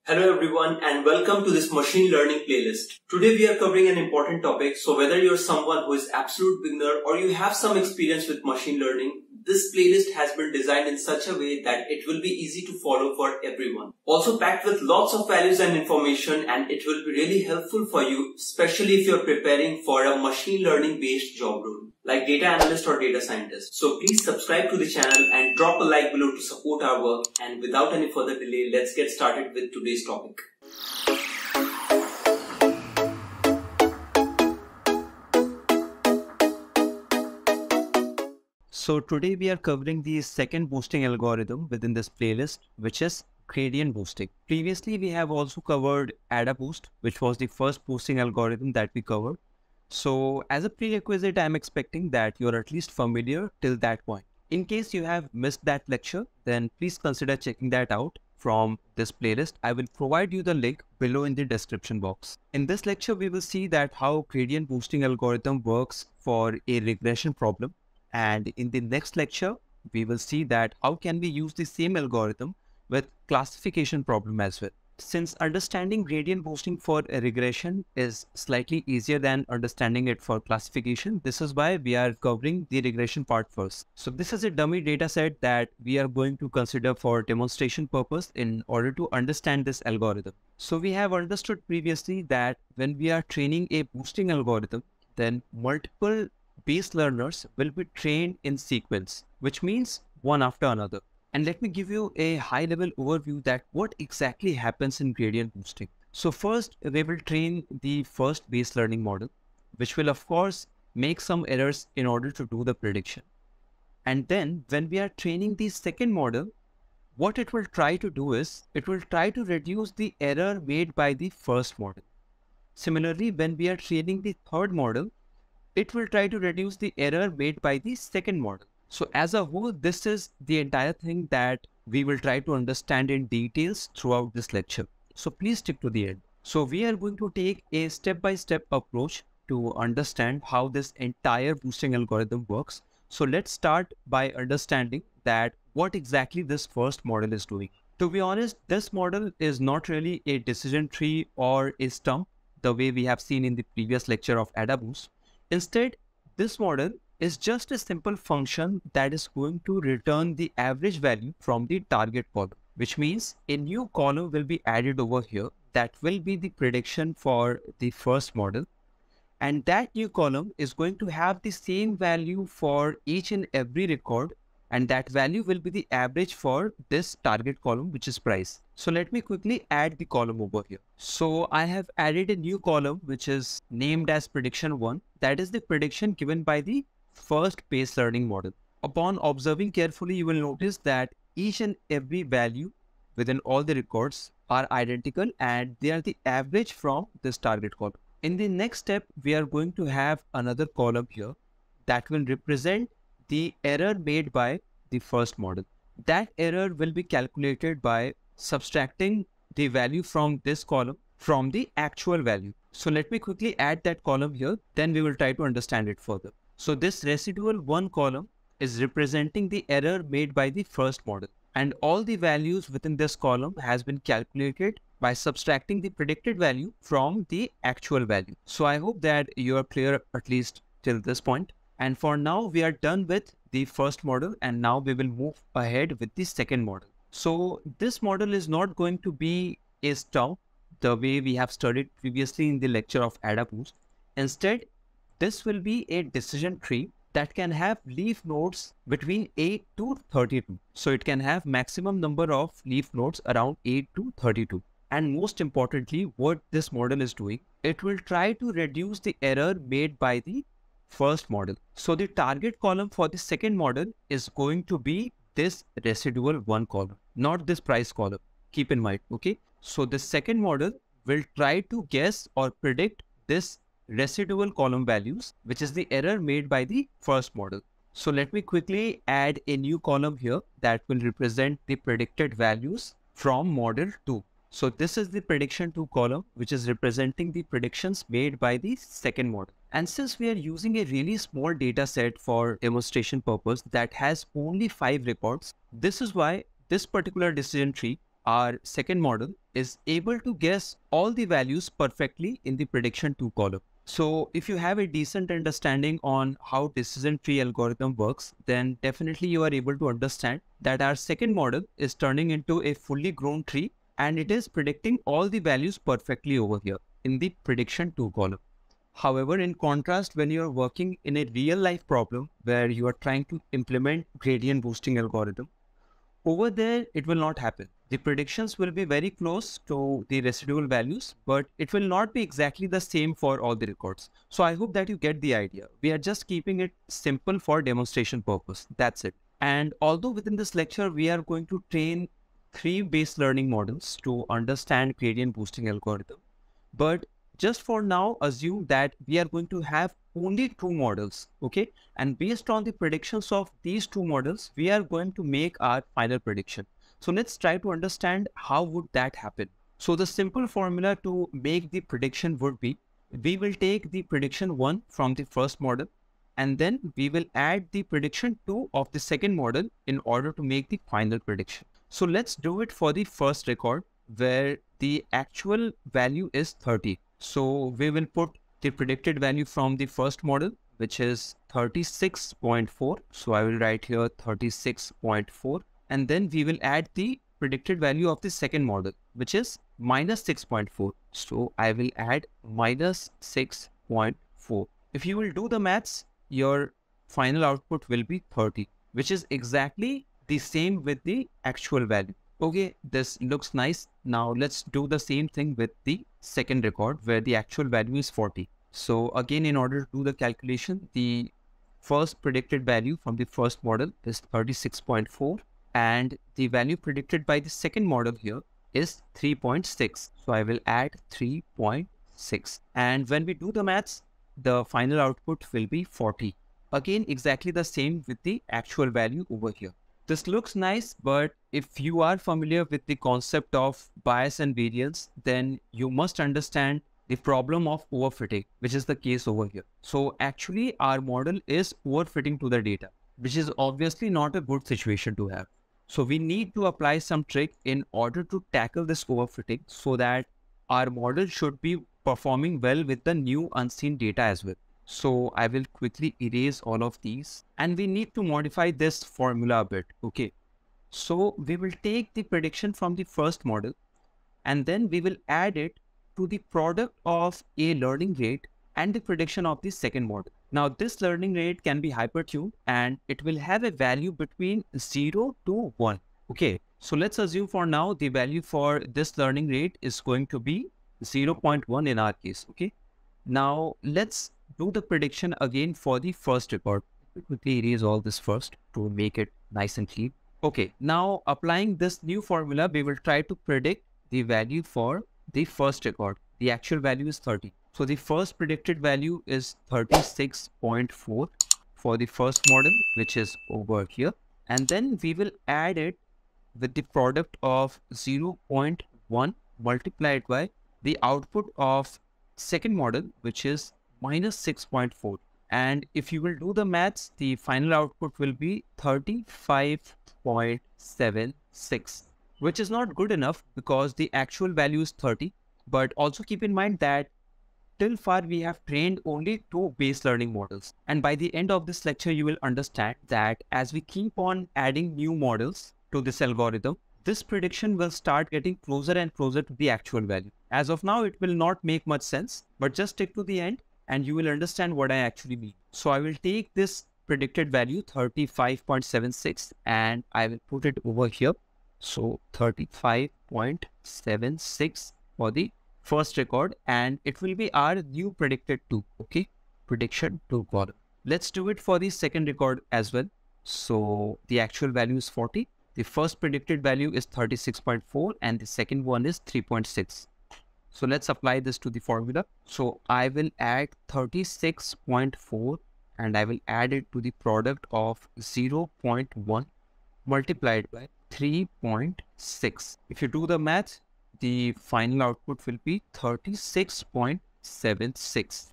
Hello everyone and welcome to this machine learning playlist. Today we are covering an important topic, so whether you're someone who is absolute beginner or you have some experience with machine learning, this playlist has been designed in such a way that it will be easy to follow for everyone. Also packed with lots of values and information, and it will be really helpful for you, especially if you're preparing for a machine learning based job role like data analyst or data scientist. So please subscribe to the channel and drop a like below to support our work. And without any further delay, let's get started with today's topic. So today we are covering the second boosting algorithm within this playlist, which is gradient boosting. Previously, we have also covered AdaBoost, which was the first boosting algorithm that we covered. So as a prerequisite, I'm expecting that you're at least familiar till that point. In case you have missed that lecture, then please consider checking that out from this playlist. I will provide you the link below in the description box. In this lecture, we will see that how gradient boosting algorithm works for a regression problem. And in the next lecture, we will see that how can we use the same algorithm with classification problem as well. Since understanding gradient boosting for a regression is slightly easier than understanding it for classification, this is why we are covering the regression part first. So this is a dummy data set that we are going to consider for demonstration purpose in order to understand this algorithm. So we have understood previously that when we are training a boosting algorithm, then multiple base learners will be trained in sequence, which means one after another. And let me give you a high-level overview that what exactly happens in gradient boosting. So first, we will train the first base learning model, which will of course make some errors in order to do the prediction. And then when we are training the second model, what it will try to do is, it will try to reduce the error made by the first model. Similarly, when we are training the third model, it will try to reduce the error made by the second model. So as a whole, this is the entire thing that we will try to understand in details throughout this lecture. So please stick to the end. So we are going to take a step-by-step approach to understand how this entire boosting algorithm works. So let's start by understanding that what exactly this first model is doing. To be honest, this model is not really a decision tree or a stump the way we have seen in the previous lecture of AdaBoost. Instead, this model is just a simple function that is going to return the average value from the target column, which means a new column will be added over here that will be the prediction for the first model. And that new column is going to have the same value for each and every record, and that value will be the average for this target column, which is price. So let me quickly add the column over here. So I have added a new column which is named as prediction 1. That is the prediction given by the first base learning model. Upon observing carefully, you will notice that each and every value within all the records are identical and they are the average from this target column. In the next step, we are going to have another column here that will represent the error made by the first model. That error will be calculated by subtracting the value from this column from the actual value. So let me quickly add that column here, then we will try to understand it further. So this residual 1 column is representing the error made by the first model, and all the values within this column has been calculated by subtracting the predicted value from the actual value. So I hope that you are clear at least till this point. And for now, we are done with the first model, and now we will move ahead with the second model. So this model is not going to be a stump the way we have studied previously in the lecture of AdaBoost. Instead, this will be a decision tree that can have leaf nodes between 8 to 32. So it can have maximum number of leaf nodes around 8 to 32. And most importantly, what this model is doing, it will try to reduce the error made by the first model. So the target column for the second model is going to be this residual 1 column, not this price column. Keep in mind, okay? So the second model will try to guess or predict this residual column values, which is the error made by the first model. So let me quickly add a new column here that will represent the predicted values from model 2. So this is the prediction 2 column, which is representing the predictions made by the second model. And since we are using a really small data set for demonstration purpose that has only 5 records, this is why this particular decision tree our second model is able to guess all the values perfectly in the prediction 2 column. So if you have a decent understanding on how decision tree algorithm works, then definitely you are able to understand that our second model is turning into a fully grown tree and it is predicting all the values perfectly over here in the prediction 2 column. However, in contrast, when you are working in a real life problem where you are trying to implement gradient boosting algorithm, over there, it will not happen. The predictions will be very close to the residual values, but it will not be exactly the same for all the records. So I hope that you get the idea. We are just keeping it simple for demonstration purpose. That's it. And although within this lecture, we are going to train 3 base learning models to understand gradient boosting algorithm, but just for now, assume that we are going to have only 2 models, okay? And based on the predictions of these 2 models, we are going to make our final prediction. So let's try to understand how would that happen. So the simple formula to make the prediction would be, we will take the prediction 1 from the first model, and then we will add the prediction 2 of the second model in order to make the final prediction. So let's do it for the first record where the actual value is 30. So we will put the predicted value from the first model, which is 36.4. So I will write here 36.4. And then we will add the predicted value of the second model, which is minus 6.4. So I will add minus 6.4. If you will do the maths, your final output will be 30, which is exactly the same with the actual value. Okay, this looks nice. Now let's do the same thing with the second record where the actual value is 40. So again, in order to do the calculation, the first predicted value from the first model is 36.4 and the value predicted by the second model here is 3.6. So I will add 3.6. And when we do the maths, the final output will be 40. Again, exactly the same with the actual value over here. This looks nice, but if you are familiar with the concept of bias and variance, then you must understand the problem of overfitting, which is the case over here. So actually our model is overfitting to the data, which is obviously not a good situation to have. So we need to apply some trick in order to tackle this overfitting so that our model should be performing well with the new unseen data as well. So I will quickly erase all of these and we need to modify this formula a bit. Okay. So we will take the prediction from the first model and then we will add it to the product of a learning rate and the prediction of the second model. Now this learning rate can be hypertuned and it will have a value between 0 to 1. Okay. So let's assume for now the value for this learning rate is going to be 0.1 in our case. Okay. Now let's do the prediction again for the first record. Quickly erase all this first to make it nice and clean. Okay, now applying this new formula, we will try to predict the value for the first record. The actual value is 30. So the first predicted value is 36.4 for the first model, which is over here. And then we will add it with the product of 0.1 multiplied by the output of second model, which is minus 6.4. And if you will do the maths, the final output will be 35.76, which is not good enough because the actual value is 30. But also keep in mind that till far we have trained only 2 base learning models. And by the end of this lecture, you will understand that as we keep on adding new models to this algorithm, this prediction will start getting closer and closer to the actual value. As of now, it will not make much sense, but just stick to the end and you will understand what I actually mean. So I will take this predicted value 35.76 and I will put it over here. So 35.76 for the first record and it will be our new predicted 2. Okay, prediction 2 column. Let's do it for the second record as well. So the actual value is 40. The first predicted value is 36.4 and the second one is 3.6. So let's apply this to the formula. So I will add 36.4 and I will add it to the product of 0.1 multiplied by 3.6. If you do the math, the final output will be 36.76.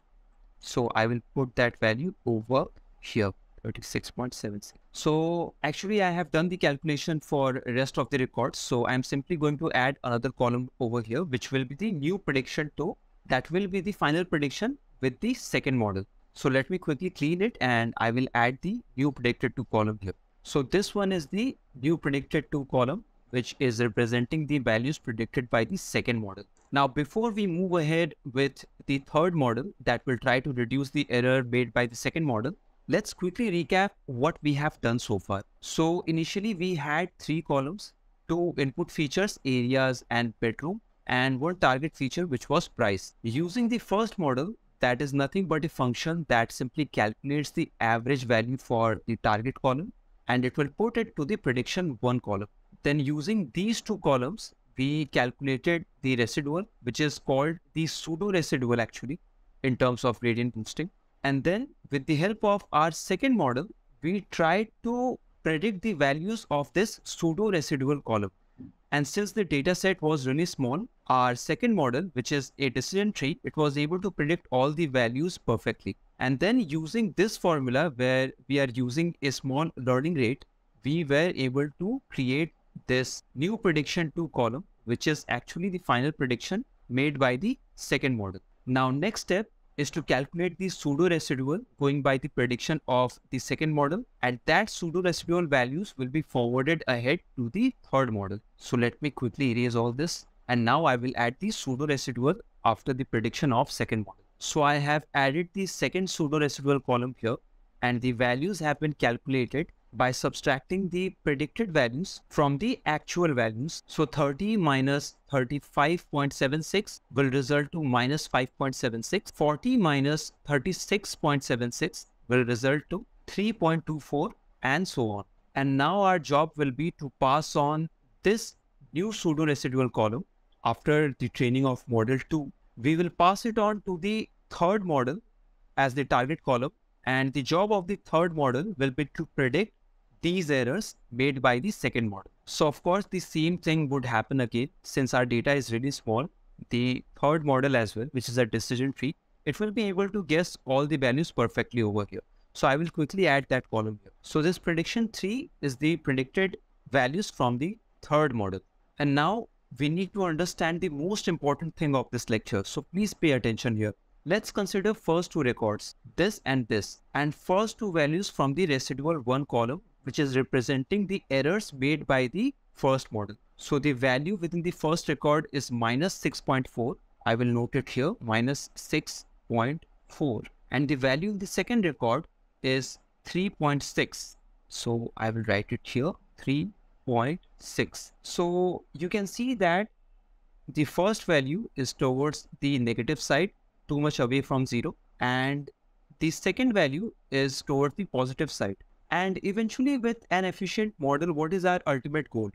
So I will put that value over here. 36.76. So actually I have done the calculation for rest of the records. So I'm simply going to add another column over here, which will be the new prediction to that will be the final prediction with the second model. So let me quickly clean it and I will add the new predicted to column here. So this one is the new predicted to column, which is representing the values predicted by the second model. Now, before we move ahead with the third model that will try to reduce the error made by the second model, let's quickly recap what we have done so far. So initially we had 3 columns, 2 input features, areas and bedroom, and 1 target feature, which was price. Using the first model, that is nothing but a function that simply calculates the average value for the target column and it will put it to the prediction 1 column. Then using these 2 columns, we calculated the residual, which is called the pseudo residual actually in terms of gradient boosting. And then with the help of our second model, we tried to predict the values of this pseudo residual column. And since the data set was really small, our second model, which is a decision tree, it was able to predict all the values perfectly. And then using this formula where we are using a small learning rate, we were able to create this new prediction 2 column, which is actually the final prediction made by the second model. Now, next step is to calculate the pseudo residual going by the prediction of the second model, and that pseudo residual values will be forwarded ahead to the third model. So let me quickly erase all this, and now I will add the pseudo residual after the prediction of second model. So I have added the second pseudo residual column here, and the values have been calculated by subtracting the predicted values from the actual values. So 30 minus 35.76 will result to minus 5.76. 40 minus 36.76 will result to 3.24 and so on. And now our job will be to pass on this new pseudo residual column after the training of model 2. We will pass it on to the third model as the target column, and the job of the third model will be to predict these errors made by the second model. So of course the same thing would happen again. Since our data is really small, the third model as well, which is a decision tree, it will be able to guess all the values perfectly over here. So I will quickly add that column here. So this prediction 3 is the predicted values from the third model. And now we need to understand the most important thing of this lecture. So please pay attention here. Let's consider first 2 records, this and this, and first 2 values from the residual 1 column, which is representing the errors made by the first model. So the value within the first record is minus 6.4. I will note it here, minus 6.4. And the value in the second record is 3.6. So I will write it here, 3.6. So you can see that the first value is towards the negative side, too much away from 0. And the second value is towards the positive side. And eventually with an efficient model, what is our ultimate goal?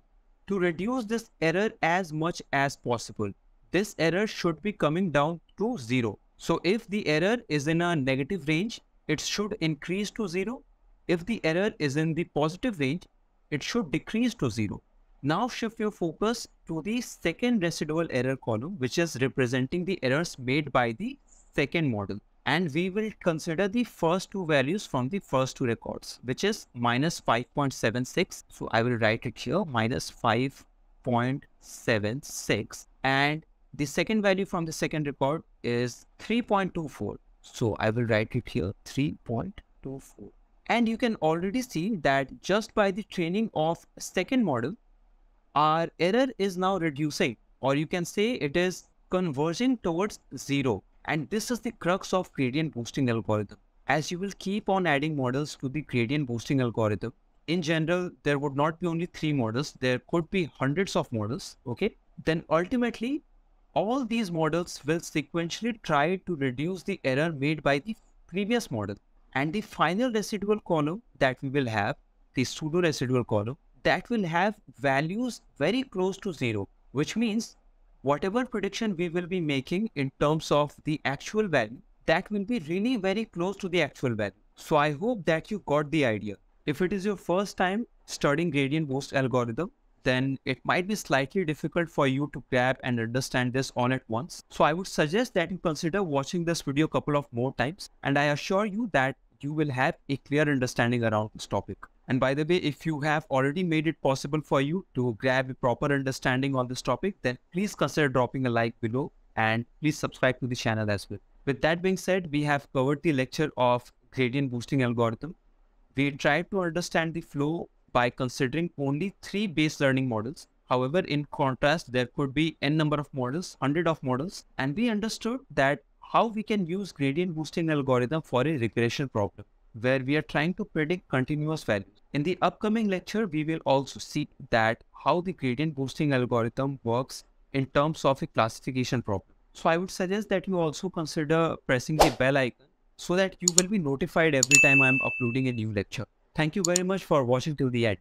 To reduce this error as much as possible. This error should be coming down to 0. So if the error is in a negative range, it should increase to 0. If the error is in the positive range, it should decrease to 0. Now shift your focus to the second residual error column, which is representing the errors made by the second model. And we will consider the first 2 values from the first 2 records, which is minus 5.76. So I will write it here, minus 5.76. And the second value from the second record is 3.24. So I will write it here, 3.24. And you can already see that just by the training of second model, our error is now reducing, or you can say it is converging towards 0. And this is the crux of gradient boosting algorithm. As you will keep on adding models to the gradient boosting algorithm, in general, there would not be only 3 models. There could be hundreds of models. Okay. Then ultimately, all these models will sequentially try to reduce the error made by the previous model. And the final residual column that we will have, the pseudo residual column, that will have values very close to 0, which means whatever prediction we will be making in terms of the actual value, that will be really very close to the actual value. So I hope that you got the idea. If it is your first time studying gradient boost algorithm, then it might be slightly difficult for you to grab and understand this all at once. So I would suggest that you consider watching this video a couple of more times, and I assure you that you will have a clear understanding around this topic. And by the way, if you have already made it possible for you to grab a proper understanding on this topic, then please consider dropping a like below and please subscribe to the channel as well. With that being said, we have covered the lecture of gradient boosting algorithm. We tried to understand the flow by considering only 3 base learning models. However, in contrast, there could be n number of models, 100 of models, and we understood that how we can use gradient boosting algorithm for a regression problem, where we are trying to predict continuous values. In the upcoming lecture, we will also see that how the gradient boosting algorithm works in terms of a classification problem. So I would suggest that you also consider pressing the bell icon so that you will be notified every time I am uploading a new lecture. Thank you very much for watching till the end.